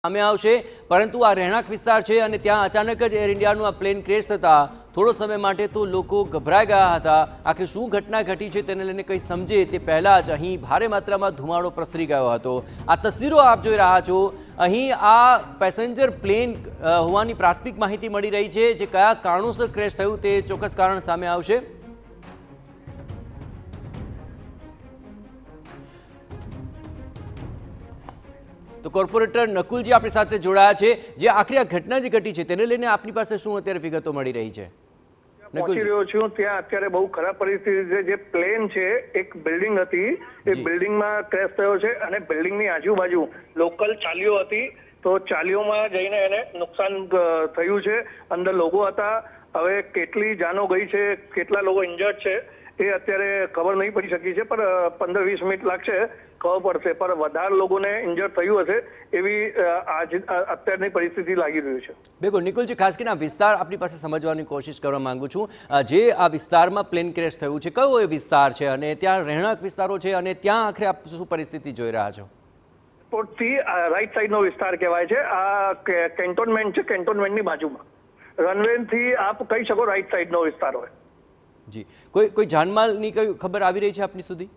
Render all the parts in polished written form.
સામે આવશે પરંતુ આ રહેણાંક વિસ્તાર છે અને ત્યાં અચાનક જ એર ઇન્ડિયાનું આ પ્લેન ક્રેશ થતા થોડો સમય માટે તો લોકો ગભરાઈ ગયા હતા। આખરે શું ઘટના ઘટી છે તેને લઈને કંઈ સમજે તે પહેલાં જ અહીં ભારે માત્રામાં ધુમાડો પ્રસરી ગયો હતો। આ તસવીરો આપ જોઈ રહ્યા છો। અહીં આ પેસેન્જર પ્લેન હોવાની પ્રાથમિક માહિતી મળી રહી છે। જે કયા કારણોસર ક્રેશ થયું તે ચોક્કસ કારણ સામે આવશે। तो कॉर्पोरेटर नकुल जी अपनी साथ जोड़ाया है। जे आखिर आ घटना जी घटी है तेने लईने आपनी पासे शुं अत्यारे विगतो मळी रही है? पहुंची रह्यो छुं त्यां अत्यारे बहु खराब परिस्थिति छे। जे प्लेन छे एक बिल्डिंग हती ए बिल्डिंग में क्रेश थयो छे अने बिल्डिंग नी आजूबाजू लोकल चालीओ हती तो चालीओमां जईने एने नुकसान थयुं छे। अंदर लोगो हता। हवे केटली जानो गई छे केटला लोगो इंजर्ड छे ए अत्यारे खबर नहीं पड़ी शकी छे पर 15-20 मिनिट लागशे खबर पड़शे पर वधारे लोगोने इंजर्ड थयुं हशे एवी आज अत्याરની परिस्थिति लागी रही है। बिल्कुल निकुल जी खास કરીને વિસ્તાર આપની પાસે સમજવાની કોશિશ કરવા માંગુ છું। જે આ વિસ્તારમાં પ્લેન ક્રેશ થયું છે કયો એ વિસ્તાર છે અને ત્યાં રહેણાંક વિસ્તારો છે અને ત્યાં આખરે આપ શું પરિસ્થિતિ જોઈ રહ્યા છો? એરપોર્ટથી રાઈટ સાઈડનો વિસ્તાર કહેવાય છે। આ કેન્ટોનમેન્ટ છે। કેન્ટોનમેન્ટની બાજુમાં રનવેથી આપ કહી શકો રાઈટ સાઈડનો વિસ્તાર હોય। જી કોઈ જાનમાલની કોઈ ખબર આવી રહી છે આપની સુધી?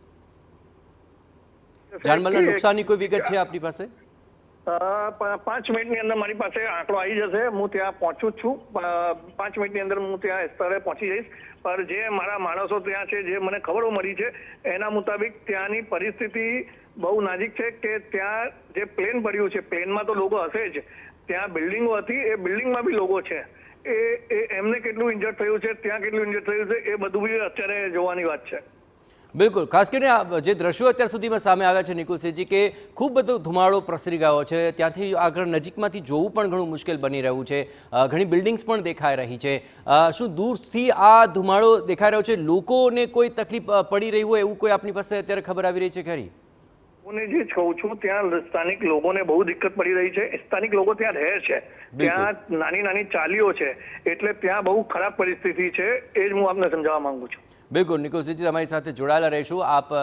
જાનમાલના નુકસાનની કોઈ વિગત છે આપની પાસે? 5 મિનિટની અંદર મારી પાસે આંકડો આવી જશે। હું ત્યાં પહોંચું જ છું। 5 મિનિટની અંદર હું ત્યાં સ્થળે પહોંચી જઈશ। પર જે મારા માણસો ત્યાં છે જે મને ખબરો મળી છે એના મુતાબિક ત્યાંની પરિસ્થિતિ બહુ નાજુક છે કે ત્યાં જે પ્લેન પડ્યું છે પ્લેનમાં તો લોકો હશે જ, ત્યાં બિલ્ડિંગો હતી એ બિલ્ડિંગમાં બી લોકો છે। એમને કેટલું ઇન્જર્ડ થયું છે ત્યાં કેટલું ઇન્જર્ડ થયું છે એ બધું બી અત્યારે જોવાની વાત છે। बिल्कुल खास કરીને જે દ્રશ્યો અત્યાર સુધીમાં સામે આવ્યા છે નિકુલસિંહજી કે ખૂબ બધો ધુમાડો પ્રસરી ગયો છે। ત્યાંથી આગળ નજીકમાંથી જોવું પણ ઘણું મુશ્કેલ બની રહ્યું છે। ઘણી બિલ્ડિંગ્સ પણ દેખાઈ રહી છે। શું દૂરથી આ ધુમાડો દેખાઈ રહ્યો છે? લોકોને કોઈ તકલીફ પડી રહી હોય એવું કોઈ આપની પાસે અત્યારે ખબર આવી રહી છે ખરી? હું જે કહું છું ત્યાં સ્થાનિક લોકોને બહુ દિક્કત પડી રહી છે। સ્થાનિક લોકો ત્યાં રહે છે, ત્યાં નાની નાની ચાલીઓ છે એટલે ત્યાં બહુ ખરાબ પરિસ્થિતિ છે। એ જ હું આપને સમજાવવા માંગુ છું। बिल्कुल निकुलसिंहजी તમારી સાથે જોડાયેલા રહીશું। આપ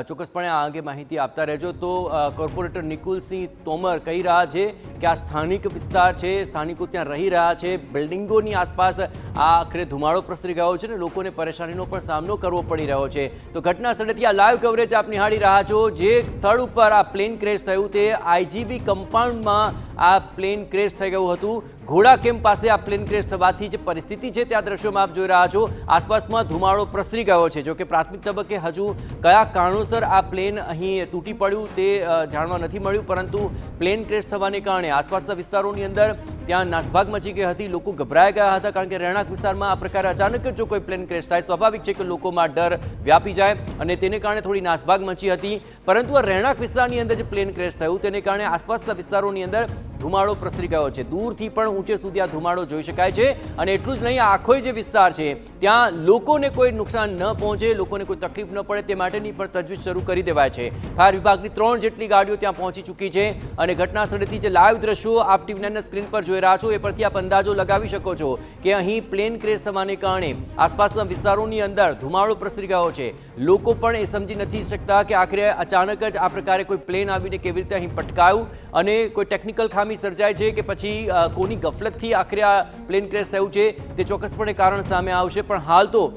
ચોક્કસપણે આ અંગે માહિતી આપતા રહેજો। તો કોર્પોરેટર નિકુલસિંહ તોમર કહી રહ્યા છે કે આ સ્થાનિક વિસ્તાર છે, સ્થાનિકો ત્યાં રહી રહ્યા છે, બિલ્ડિંગોની આસપાસ આ આખરે ધુમાડો પ્રસરી ગયો છે ને લોકોને પરેશાનીનો પણ સામનો કરવો પડી રહ્યો છે। તો ઘટના સ્થળેથી આ લાઈવ કવરેજ આપ નિહાળી રહ્યા છો। જે સ્થળ ઉપર આ પ્લેન ક્રેશ થયું તે આઈજીબી કમ્પાઉન્ડમાં આ પ્લેન ક્રેશ થઈ ગયું હતું। ઘોડા કેમ્પ પાસે આ પ્લેન ક્રેશ થવાથી જે પરિસ્થિતિ છે त्या દ્રશ્યોમાં આપ જોઈ રહ્યા છો। આસપાસમાં ધુમાડો પ્રસરી ગયો છે। જો કે પ્રાથમિક તબક્કે હજુ કયા કારણોસર આ પ્લેન અહીં તૂટી પડ્યું તે જાણવા નથી મળ્યું, પરંતુ પ્લેન ક્રેશ થવાને કારણે આસપાસના વિસ્તારોની અંદર ત્યાં નાસભાગ મચી ગઈ હતી। લોકો ગભરાઈ ગયા હતા કારણ કે રહેણાંક વિસ્તારમાં આ પ્રકારે અચાનક જ જો કોઈ પ્લેન ક્રેશ થાય સ્વાભાવિક છે કે લોકોમાં ડર વ્યાપી જાય અને તેને કારણે થોડી નાસભાગ મચી હતી। પરંતુ આ રહેણાંક વિસ્તારની અંદર જે પ્લેન ક્રેશ થયું તેને કારણે આસપાસના વિસ્તારોની અંદર ધુમાડો પ્રસરી ગયો છે। દૂરથી પણ ઊંચે સુધી આ ધુમાડો જોઈ શકાય છે અને એટલું જ નહીં આખો જે વિસ્તાર છે ત્યાં લોકોને કોઈ નુકસાન ન પહોંચે, લોકોને કોઈ તકલીફ ન પડે તે માટેની પણ તજવીજ શરૂ કરી દેવાય છે। ફાયર વિભાગની 3 જેટલી ગાડીઓ ત્યાં પહોંચી ચૂકી છે અને ઘટના સ્થળેથી જે લાઈવ દ્રશ્યો આપ ટીવી9ના સ્ક્રીન પર જોઈ રહ્યા છો એ પરથી આપ અંદાજો લગાવી શકો છો કે અહીં પ્લેન ક્રેશ થવાને કારણે આસપાસના વિસ્તારોની અંદર ધુમાડો પ્રસરી ગયો છે। લોકો પણ એ સમજી નથી શકતા કે આખરે અચાનક જ આ પ્રકારે કોઈ પ્લેન આવીને કેવી રીતે અહીં પટકાયું અને કોઈ ટેકનિકલ ખામી સર્જાય છે કે પછી કોની ગફલતથી આખરે આ પ્લેન ક્રેશ થયું છે તે ચોક્કસપણે કારણ સામે આવશે। પણ હાલ તો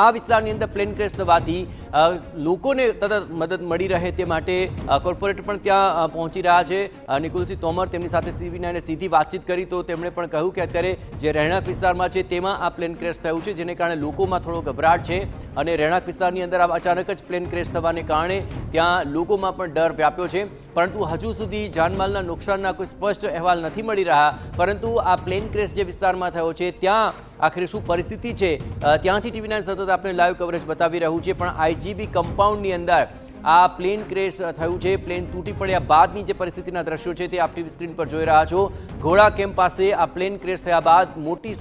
આ વિસ્તારની અંદર પ્લેન ક્રેશ થવાથી લોકોને તરત મદદ મળી રહે તે માટે કોર્પોરેટર પણ ત્યાં પહોંચી રહ્યા છે। નિકુલસિંહ તોમર તેમની સાથે ટીવી9ને સીધી વાતચીત કરી તો તેમણે પણ કહ્યું કે અત્યારે જે રહેણાંક વિસ્તારમાં છે તેમાં આ પ્લેન ક્રેશ થયું છે જેને કારણે લોકોમાં થોડો ગભરાટ છે અને રહેણાંક વિસ્તારની અંદર અચાનક જ પ્લેન ક્રેશ થવાને કારણે ત્યાં લોકોમાં પણ ડર વ્યાપ્યો છે। પરંતુ હજુ સુધી જાનમાલના નુકસાનના કોઈ સ્પષ્ટ અહેવાલ નથી મળી રહ્યા। પરંતુ આ પ્લેન ક્રેશ જે વિસ્તારમાં થયો છે ત્યાં આખરે શું પરિસ્થિતિ છે ત્યાંથી ટીવી9 સતત આપણે લાઈવ કવરેજ બતાવી રહ્યું છે। પણ આઈજીબી કમ્પાઉન્ડની અંદર આ પ્લેન ક્રેશ થયું છે। પ્લેન તૂટી પડ્યા બાદની જે પરિસ્થિતિના દ્રશ્યો છે તે આપ ટીવી સ્ક્રીન પર જોઈ રહ્યા છો। ઘોડા કેમ્પ પાસે આ પ્લેન ક્રેશ થયા બાદ મોટી